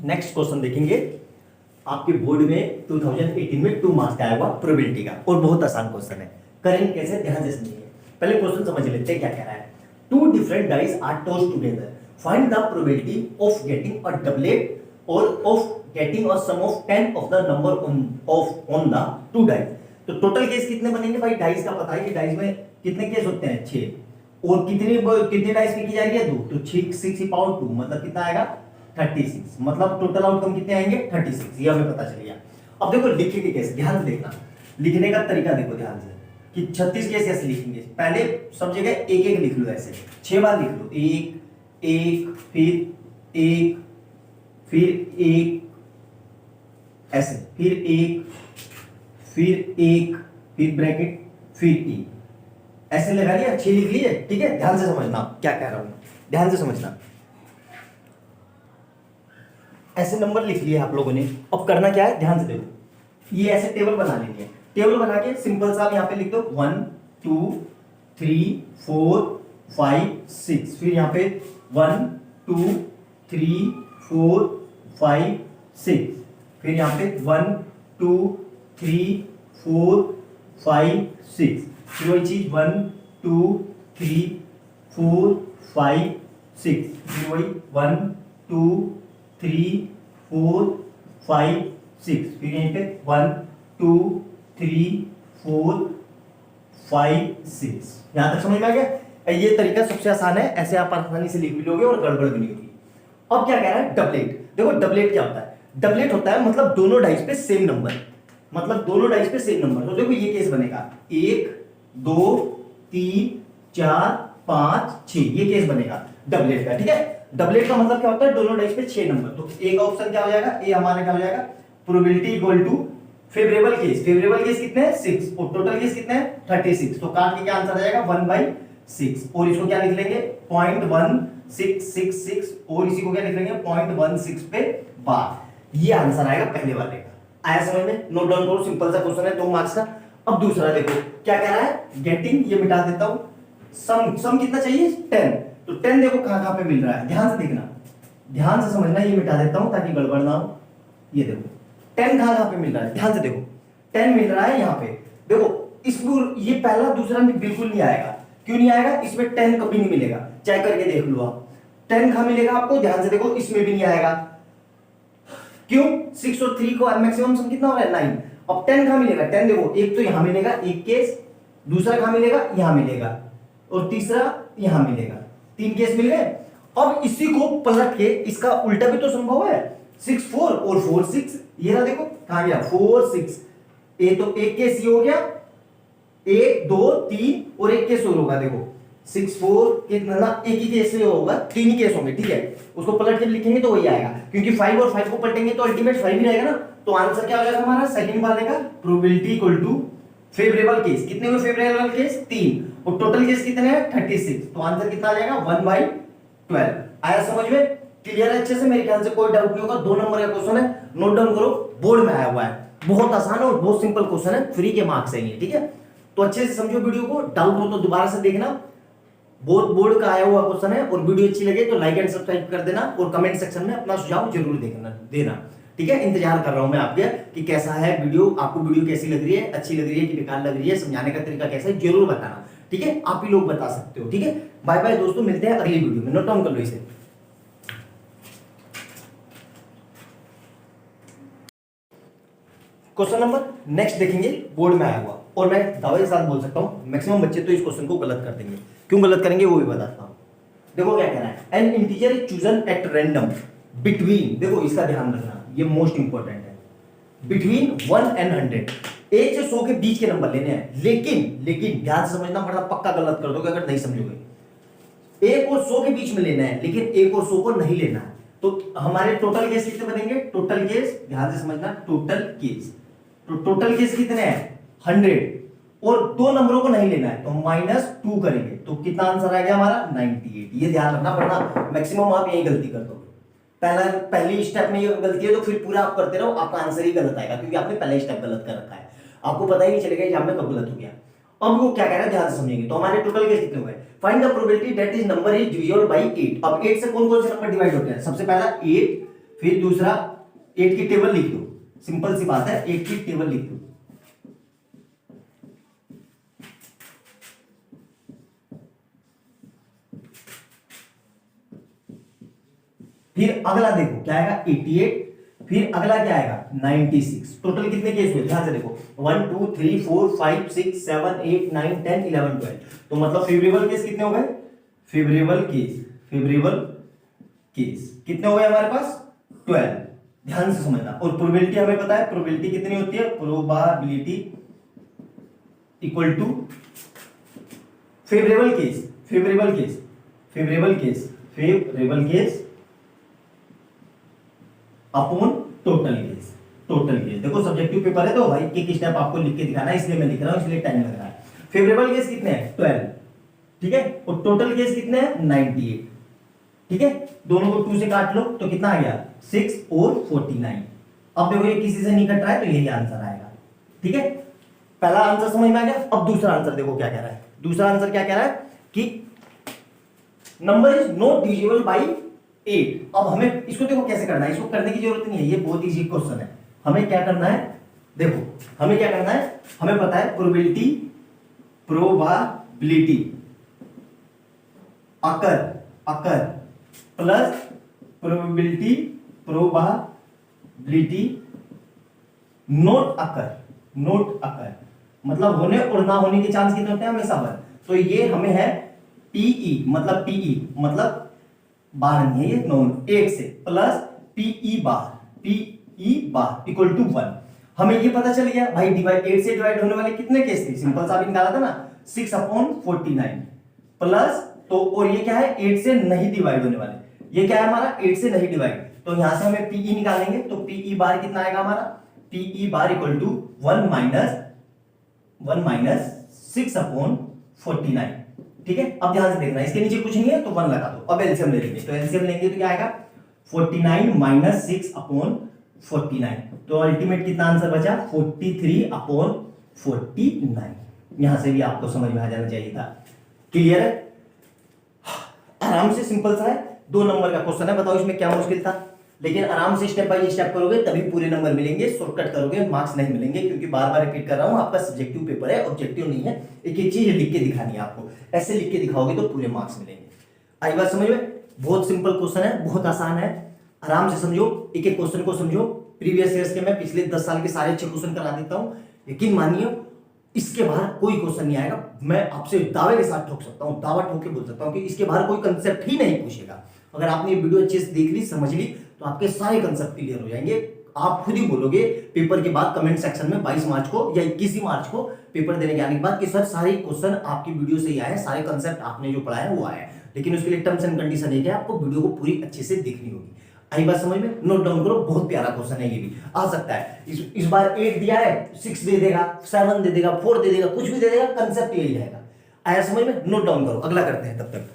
Next question देखेंगे आपके board में 2018 में 2 मार्क्स का आया हुआ प्रोबेबिलिटी का, और बहुत आसान क्वेश्चन है। करेंगे कैसे, ध्यान से समझिए। पहले क्वेश्चन समझ लेते हैं क्या कह रहा है। 2 different dice are tossed together, find the probability of getting a doublet or of getting a sum of 10 of the number on the 2 dice. तो टोटल केस कितने बनेंगे भाई, डाइस का पता है कि डाइस में कितने केस होते हैं, 6, और कितने डाइस की जा रही है, 2, तो 6 पावर 2 मतलब कितना आएगा 36, मतलब टोटल आउटकम कितने आएंगे 36, ये हमें पता चल गया। अब देखो लिखेंगे कैसे, ध्यान से देखना, लिखने का तरीका देखो ध्यान से कि 36 कैसे ऐसे लिखेंगे। पहले सब जगह एक एक लिख लो, ऐसे 6 बार लिख लो, एक एक फिर एक फिर एक, ऐसे फिर एक फिर एक फिर ब्रैकेट फिर एक, ऐसे लगा लिया, 6 लिख लिए। ठीक है, ध्यान से समझना क्या कह रहा हूं, ध्यान से समझना। ऐसे नंबर लिख लिए आप लोगों ने। अब करना क्या है, ध्यान से देखो, ये ऐसे टेबल बना लेंगे। टेबल बना के सिंपल सा आप यहां पे लिख दो 1 2 3 4 5 6, फिर यहां पे 1 2 3 4 5 6, फिर यहां पे 1 2 3 4 5 6, फिर वही चीज 1 2 3 4 5 6, फिर वही 1 2 3 4 5 6, फिर यहीं पे 1 2 3 4 5 6। यहां तक समझ में आ गया। ये तरीका सबसे आसान है, ऐसे आप आसानी से लिख भी लोगे और गड़बड़ भी नहीं होगी। अब क्या कह रहा है, डबलेट। देखो डबलेट क्या होता है, डबलेट होता है मतलब दोनों डाइस पे सेम नंबर, मतलब दोनों डाइस पे सेम नंबर। तो देखो ये केस बनेगा 1 2 3 4 5 6, ये केस बनेगा डबलेट का। ठीक है, डबलेट का मतलब क्या होता है, दोनों डाइस पे 6 नंबर। तो ए का ऑप्शन क्या हो जाएगा, ए हमारे क्या हो जाएगा, probability equal to favourable case. Favourable case कितने हैं 6, और टोटल केस कितने हैं 36। तो काट के क्या आंसर आ जाएगा 1/6, और इसको क्या लिख लेंगे 0.1666, और इसी को क्या लिख लेंगे 0.16 पे बार। ये आंसर आएगा पहले वाले का। आया समझ में, नोट डाउन करो, सिंपल सा क्वेश्चन है 2 मार्क्स का। अब दूसरा देखो क्या कह रहा है, गेटिंग, ये मिटा देता हूं, सम कितना चाहिए 10। तो 10 देखो कहां पे मिल रहा है, ध्यान से देखना, ध्यान से समझना। ये मिटा देता हूं ताकि गड़बड़ ना हो। ये देखो 10 कहां पे मिल रहा है, ध्यान से देखो, 10 मिल रहा है यहां पे। देखो इसमें ये पहला दूसरा बिल्कुल नहीं आएगा। क्यों नहीं आएगा, इसमें 10 कभी नहीं मिलेगा, चेक करके देख लो आप। 10 कहां मिलेगा आपको, ध्यान से देखो, इसमें भी नहीं आएगा। क्यों, 6 और 3 को मैक्सिमम सम कितना हो रहा है 9। अब 10 कहां मिलेगा, 10 देखो, एक तो यहां मिलेगा एक केस, दूसरा कहां मिलेगा यहां मिलेगा, और तीसरा यहां मिलेगा, 3 केस मिल गए। अब इसी को पलट के इसका उल्टा भी तो संभव है, 6 4 और 4 6, ये ना देखो कहां गया 4 6, ये तो एक केस ये हो गया, 1 2 3 और एक केस और होगा। देखो 6 4 कितना, एक ही केस होगा, 3 ही केस होंगे। ठीक है, उसको पलट के लिखेंगे तो वही आएगा, क्योंकि 5 और 5 को पलटेंगे तो अल्टीमेट 5 ही रहेगा ना। तो आंसर क्या हो जाएगा हमारा सेकंड वाले का, probability equal to favourable case. कितने हुए फेवरेबल केस 3, और टोटल केस कितने हैं 36। तो आंसर कितना आ जाएगा 1/12। आया समझ में, क्लियर है अच्छे से, मेरे ख्याल से कोई डाउट नहीं होगा। 2 नंबर का क्वेश्चन है, नोट डाउन करो, बोर्ड में आया हुआ है, बहुत आसान और बहुत सिंपल क्वेश्चन है, फ्री के मार्क्स है ये। ठीक है, तो अच्छे से समझो वीडियो को, डाउट हो तो दोबारा से देखना। बहुत बोर्ड का आया हुआ क्वेश्चन है, और वीडियो अच्छी लगे तो लाइक एंड सब्सक्राइब कर देना, और कमेंट सेक्शन में अपना सुझाव जरूर देना। ठीक है, इंतजार कर रहा हूं मैं आपके कि कैसा है वीडियो, आपको वीडियो कैसी लग रही है, अच्छी लग रही है कि बेकार लग रही है, समझाने का तरीका कैसा है जरूर बताना। ठीक है, आप ही लोग बता सकते हो। ठीक है, बाय बाय दोस्तों, मिलते हैं अगली वीडियो में। नोट डाउन कर लो इसे। क्वेश्चन नंबर नेक्स्ट देखेंगे, बोर्ड में आया हुआ, और मैं दावे के साथ बोल सकता हूं मैक्सिमम बच्चे तो इस क्वेश्चन को गलत कर देंगे। क्यों गलत करेंगे वो भी बताता हूं। देखो क्या कह रहा है, N integer is chosen at random between, देखो इसका ध्यान रखना, ये मोस्ट इंपॉर्टेंट है, बिटवीन 1 and 100, 1 से 100 के बीच के नंबर लेने हैं। लेकिन ध्यान से समझना, बड़ा पक्का गलत कर दोगे अगर नहीं समझोगे। 1 और 100 के बीच में लेना है, लेकिन 1 और 100 को नहीं लेना है। तो हमारे टोटल केस कितने बनेंगे, टोटल केस ध्यान से समझना, टोटल केस, तो टोटल केस कितने हैं 100, और 2 नंबरों को नहीं लेना है तो -2 करेंगे, तो कितना आंसर आ गया हमारा 98। ये ध्यान रखना, वरना मैक्सिमम आप यही गलती कर दोगे। पहली स्टेप में ये गलती है तो फिर पूरा आप करते रहो, आपका आंसर ही गलत आएगा, क्योंकि आपने पहला स्टेप गलत कर रखा है, आपको पता ही नहीं चलेगा एग्जाम में कब गलत हो गया। अब वो क्या कह रहा है ध्यान से समझेंगे। तो हमारे टोटल केस कितने हुए, find the probability that is number is divisible by 8। अब 8 से कौन कौन से नंबर डिवाइड होते हैं, सबसे पहला 8, फिर दूसरा 8 की टेबल लिख दो, सिंपल सी बात है, 8 की टेबल लिख दो। फिर अगला देखो क्या आएगा 88, फिर अगला क्या आएगा 96। टोटल कितने केस हुए ध्यान से देखो 1 2 3 4 5 6 7 8 9 10 11 12। तो मतलब फेवरेबल केस कितने हो गए, फेवरेबल केस कितने हो गए हमारे पास 12। ध्यान से समझना। और प्रोबेबिलिटी हमें पता है, प्रोबेबिलिटी कितनी होती है, probability equal to favourable case upon total case. देखो सब्जेक्टिव पेपर है तो भाई एक स्टेप आपको लिख के दिखाना है, इसलिए मैं लिख रहा हूं, इसलिए टाइम लग रहा है। फेवरेबल केस कितने हैं 12, ठीक है, और टोटल केस कितने हैं 98, ठीक है। दोनों को 2 से काट लो तो कितना आ गया 6 और 49। अब देखो ये किसी से नहीं कट रहा है तो यही आंसर आएगा, ठीक है। पहला आंसर समझ में आ गया। अब दूसरा आंसर देखो क्या कह रहा है, दूसरा आंसर क्या कह रहा है कि number is not divisible by 8। अब हमें इसको देखो कैसे करना है, इसको करने की जरूरत नहीं है, ये बहुत इजी क्वेश्चन है। हमें क्या करना है, देखो हमें क्या करना है, हमें पता है प्रोबेबिलिटी अकर प्लस प्रोबेबिलिटी नोट अकर, मतलब होने और ना होने के चांस कितने होते हैं हमेशा 1। तो ये हमें है पीई मतलब बार नहीं है ये नॉन 8 से plus P E bar equal to 1। हमें ये पता चल गया भाई 8 से डिवाइड होने वाले कितने केस थे, सिंपल सा भी निकाला था ना 6/49 प्लस, तो और ये क्या है 8 से नहीं डिवाइड होने वाले, ये क्या है हमारा 8 से नहीं डिवाइड, तो यहां से हमें पीई निकालेंगे तो पीई बार कितना आएगा हमारा, P E bar equal to 1 minus 6/49, ठीक है। अब ध्यान से देखना, इसके नीचे कुछ नहीं है तो 1 लगा दो। अब एलसीएम ले लेंगे, तो एलसीएम लेंगे तो क्या आएगा 49 माइनस 6/49, तो अल्टीमेट कितना आंसर बचा 43/49। यहां से भी आपको समझ में आ जाना चाहिए था। क्लियर है, आराम से सिंपल सा है, 2 नंबर का क्वेश्चन है, बताओ इसमें क्या मुश्किल था। लेकिन आराम से स्टेप बाय स्टेप करोगे तभी पूरे नंबर मिलेंगे, शॉर्टकट करोगे मार्क्स नहीं मिलेंगे, क्योंकि बार बार रिपीट कर रहा हूं आपका सब्जेक्टिव पेपर है, ऑब्जेक्टिव नहीं है। एक एक चीज लिख के दिखानी है आपको, ऐसे लिख के दिखाओगे तो पूरे मार्क्स मिलेंगे। आई बात समझ में, बहुत सिंपल क्वेश्चन है, बहुत आसान है, आराम से समझो, एक एक क्वेश्चन को समझो। प्रीवियस ईयर्स के मैं पिछले 10 साल के सारे अच्छे क्वेश्चन करा देता हूं, यकीन मानिए इसके बाहर कोई क्वेश्चन नहीं आएगा। मैं आपसे दावे के साथ ठोक सकता हूं, दावा ठोक के बोल सकता हूं कि इसके बाहर कोई कंसेप्ट ही नहीं पूछेगा। अगर आपने ये वीडियो अच्छे से देख ली, समझ ली, तो आपके सारे कंसेप्ट क्लियर हो जाएंगे। आप खुद ही बोलोगे पेपर के बाद कमेंट सेक्शन में 22 मार्च को या 21 मार्च को पेपर देने के आने के बाद कि सर सारे क्वेश्चन आपकी वीडियो से ही आए, सारे कंसेप्ट आपने जो पढ़ा है वो आया है। लेकिन उसके लिए टर्म्स एंड कंडीशन है कि आपको वीडियो को पूरी अच्छे से देखनी होगी। आई बात समझ में, नोट डाउन करो, बहुत प्यारा क्वेश्चन है, ये भी आ सकता है। इस बार 8 दिया है, 6 दे देगा, 7 दे देगा, 4 दे देगा, कुछ भी दे देगा, कंसेप्ट यही रहेगा। आया समझ में, नोट डाउन करो, अगला करते हैं तब तक।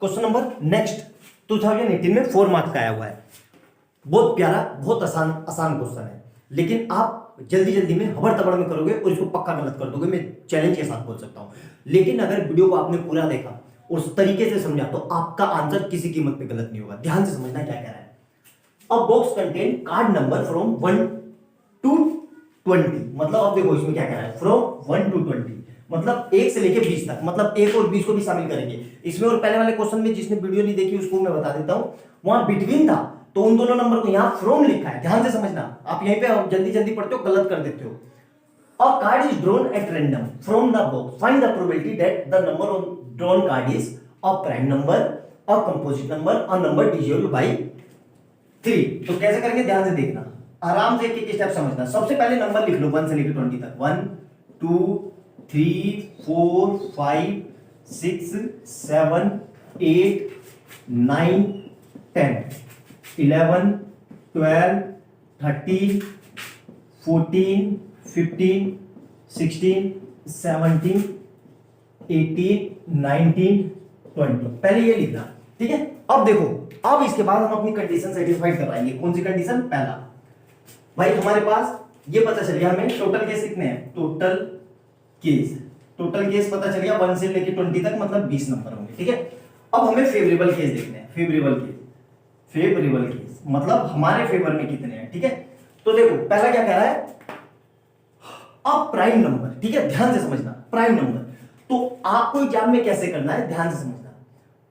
क्वेश्चन नंबर नेक्स्ट 2018 में 4 मार्क्स का आया हुआ है, बहुत प्यारा, बहुत आसान क्वेश्चन है, लेकिन आप जल्दी जल्दी में हबड़ तबड़ में करोगे और इसको पक्का गलत कर दोगे, मैं चैलेंज के साथ बोल सकता हूं। लेकिन अगर वीडियो को आपने पूरा देखा, उस तरीके से समझा, तो आपका आंसर किसी कीमत पे गलत नहीं होगा। ध्यान से समझना क्या कह रहा है। अ box contain card number from 1 to 20, मतलब अब देखो इसमें क्या कह रहा है, फ्रॉम 1 to 20, मतलब 1 से लेके 20 तक, मतलब 1 और 20 को भी शामिल करेंगे इसमें। और पहले वाले क्वेश्चन में जिसने वीडियो नहीं देखी उसको मैं बता देता हूं, वहां बिटवीन था, तो उन दोनों नंबर को यहां फ्रॉम लिखा है। ध्यान से समझना, आप यहीं पे जल्दी जल्दी पढ़ते हो, गलत कर देते हो। A card is drawn at random from the box. Find the probability that the number on drawn card is a prime number, a composite number, a number divisible by 3। तो कैसे करेंगे ध्यान से देखना, आराम से एक एक स्टेप समझना। सबसे पहले नंबर लिख लो 1 से लेकर 20 तक, 1 2 3 4 5 6 7 8 9 10 11 12 13 14 15 16 17 18 19 20, पहले ये लिखना, ठीक है। अब देखो, अब इसके बाद हम अपनी कंडीशन सेटिस्फाइड करवाएंगे। कौन सी कंडीशन, पहला भाई हमारे पास ये पता चल गया हमें टोटल केस कितने हैं, टोटल केस पता चल गया 1 से लेके 20 तक, मतलब 20 नंबर होंगे, ठीक है। अब हमें फेवरेबल केस देखने हैं, फेवरेबल केस, फेवरेबल केस मतलब हमारे फेवर में कितने हैं, ठीक है। तो देखो पहला क्या कह रहा है, अब प्राइम नंबर, ठीक है, ध्यान से समझना, प्राइम नंबर तो आपको एग्जाम में कैसे करना है, ध्यान से समझना,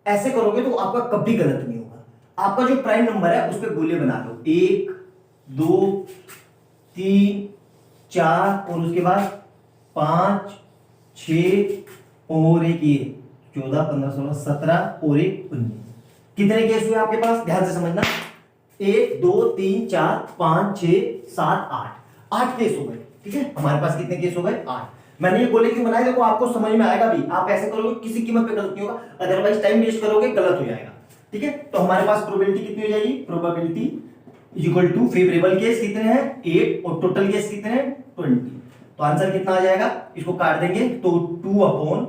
ऐसे करोगे तो आपका कभी गलत नहीं होगा। आपका जो प्राइम नंबर है उस पर गोले बना लो, 1 2 3 4 और उसके बाद 5 6 और एक ये 14 15 16 17 और एक 19। कितने केस हुए आपके पास, ध्यान से समझना, 1 2 3 4 5 6 7 8 केस हो गए, ठीक है। हमारे पास कितने केस हो गए, 8। मैंने ये गोले क्यों बनाए, देखो आपको समझ में आएगा भी, आप ऐसे करोगे किसी कीमत पे गलत नहीं होगा, अदरवाइज टाइम वेस्ट करोगे गलत हो जाएगा, ठीक है। तो हमारे पास प्रोबेबिलिटी कितनी हो जाएगी, probability equal to favourable case कितने हैं 8 और टोटल केस कितने हैं 20। तो आंसर कितना आ जाएगा, इसको काट देंगे तो 2 अपॉन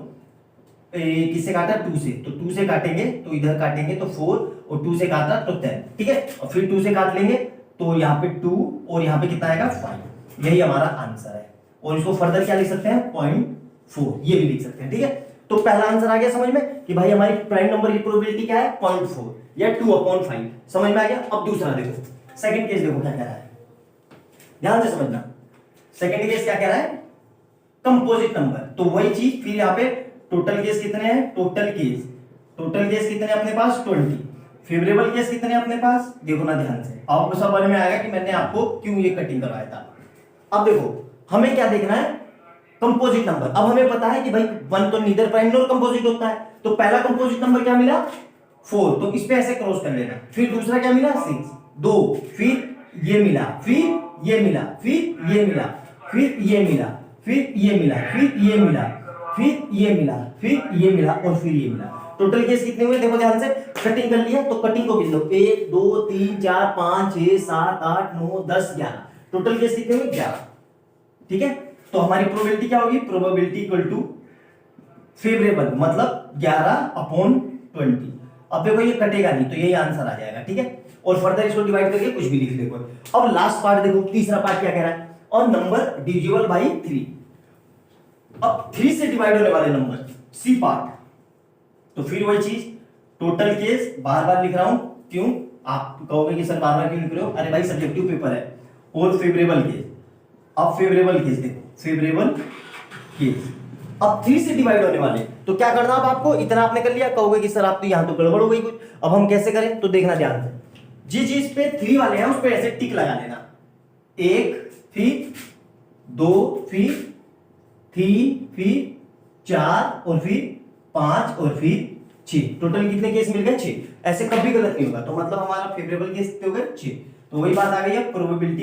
किससे काटा 2 से, तो 2 से काटेंगे तो इधर काटेंगे तो 4 और 2 से काटा तो 10, ठीक है। और फिर 2 से काट लेंगे तो यहाँ पे 2 और यहाँ पे कितना आएगा 5। यही हमारा आंसर है। और इसको फर्दर क्या लिख सकते हैं 0.4, ये भी लिख सकते हैं, ठीक है। तो पहला आंसर आ गया समझ में कि भाई हमारी प्राइम नंबर की प्रोबेबिलिटी क्या है 0.4 या 2/5, समझ में आ गया। अब दूसरा देखो, सेकंड केस देखो क्या कह रहा है, ध्यान से समझना। सेकंड केस क्या कह रहा है, कंपोजिट नंबर, तो वही चीज फिर यहाँ पे टोटल केस कितने हैं, टोटल केस कितने हैं अपने पास 20, फेवरेबल केस कितने हैं अपने पास, देखो ना ध्यान से, आपको समझ में आएगा कि मैंने आपको क्यों ये कटिंग करवाया था। अब देखो हमें क्या देखना है, कंपोजिट नंबर। अब हमें पता है कि भाई 1 तो नीदर प्राइम नॉर कंपोजिट होता है, तो पहला कंपोजिट नंबर क्या मिला 4, तो इस पे ऐसे क्रॉस कर लेना। फिर दूसरा क्या मिला 6 2, फिर ये मिला, फिर ये मिला, फिर ये मिला, फिर ये मिला, फिर ये मिला, फिर ये मिला, फिर ये मिला, फिर ये मिला और फिर ये मिला। टोटल केस कितने हुए देखो ध्यान से, कटिंग कर लिया तो कटिंग को गिन लो, 1 2 3 4 5 6 7 8 9 10 11, टोटल केस कितने हुए 11, ठीक है। तो हमारी प्रोबेबिलिटी क्या होगी, प्रोबेबिलिटी इक्वल टू फेवरेबल मतलब 11/20। अब देखो ये कटेगा नहीं तो यही आंसर आ जाएगा, ठीक है। और फर्दर इसको डिवाइड करके कुछ भी लिख देखो। अब लास्ट पार्ट देखो, तीसरा पार्ट क्या कह रहा है, और नंबर डिविजिबल बाय 3। अब 3 से डिवाइड होने वाले नंबर सी पार्ट, तो फिर वही चीज टोटल केस बार बार लिख रहा हूं, क्यों आप कहोगे कि सर बार बार क्यों लिख रहे हो, अरे भाई सब्जेक्टिव पेपर है। और फेवरेबल केस, अब फेवरेबल केस देखो, फेवरेबल केस अब 3 से डिवाइड होने वाले, तो क्या करना अब आपको, इतना आपने कर लिया, कहोगे कि सर आप तो यहां तो गड़बड़ हो गई कुछ, अब हम कैसे करें, तो देखना ध्यान से, जिस चीज पे 3 वाले हैं उस पे ऐसे टिक लगा लेना, 1 फिर 2 फिर 3 फिर 4 और फिर 5 और फिर 6, टोटल कितने केस मिल गए 6। ऐसे कभी गलत नहीं होगा, तो मतलब हमारा फेवरेबल केस कितने हो गए 6। तो वही बात आ गई है, probability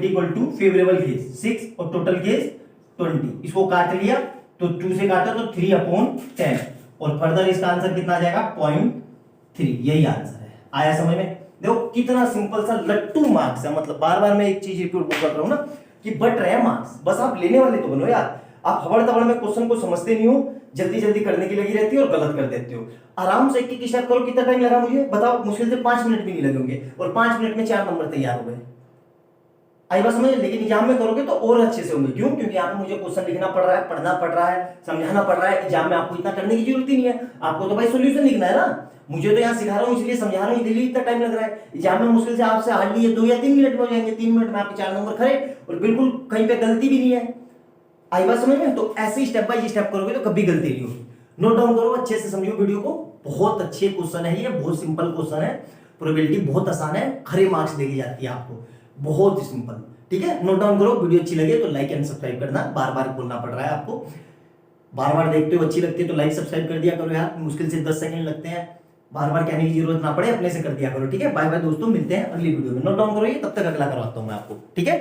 equal to favourable case 6 और टोटल केस 20। इसको काट लिया तो 2 से काटा तो 3/10 और फर्दर इसका आंसर कितना आ जाएगा 0.3, यही आंसर है। आया समझ में, देखो कितना सिंपल सा लट्टू मार्क्स है, मतलब बार बार मैं एक चीज रिपीट कर रहा हूं ना कि बट रहे मार्क्स, बस आप लेने वाले तो बनो यार। आप हबड़ तबड़ में क्वेश्चन को समझते नहीं हो, जल्दी जल्दी करने की लगी रहती है और गलत कर देते हो। आराम से एक स्टेप करो, कितना टाइम लगा मुझे बताओ, मुश्किल से 5 मिनट भी नहीं लगेंगे और 5 मिनट में 4 नंबर तैयार हो गए। आई बात समझ, लेकिन एग्जाम में करोगे तो और अच्छे से होंगे, क्यों, क्योंकि यहाँ पे मुझे क्वेश्चन लिखना पड़ रहा है, पढ़ना पड़ रहा है, समझाना पड़ रहा है। एग्जाम में आपको इतना करने की जरूरत ही नहीं है, आपको तो भाई सोल्यूशन लिखना है ना, मुझे तो यहाँ सिखा रहा हूँ इसलिए समझा रहा हूँ, इसलिए इतना टाइम लग रहा है। एग्जाम में मुश्किल से आपसे हार्डली ये 2 या 3 मिनट में हो जाएंगे, 3 मिनट में आपके 4 नंबर खड़े और बिल्कुल कहीं पे गलती भी नहीं है। आई बात समझ में, तो ऐसे स्टेप बाय स्टेप करोगे तो कभी गलती नहीं होगी। नोट डाउन करो, अच्छे से समझो वीडियो को, बहुत अच्छे क्वेश्चन है ये, बहुत सिंपल क्वेश्चन है, प्रोबेबिलिटी बहुत आसान है, खरे मार्क्स देगी जाती है आपको, बहुत सिंपल, ठीक है। नोट डाउन करो, वीडियो अच्छी लगे तो लाइक एंड सब्सक्राइब करना, बार बार बोलना पड़ रहा है आपको, बार बार देखते हो अच्छी लगती है तो लाइक सब्सक्राइब कर दिया करो यार, मुश्किल से 10 सेकंड लगते हैं, बार बार कहने की जरूरत ना पड़े, अपने से कर दिया करो, ठीक है। बाय बाय दोस्तों, मिलते हैं अगली वीडियो में। नोट डाउन करो ये, तब तक अगला करवाता हूं मैं आपको, ठीक है।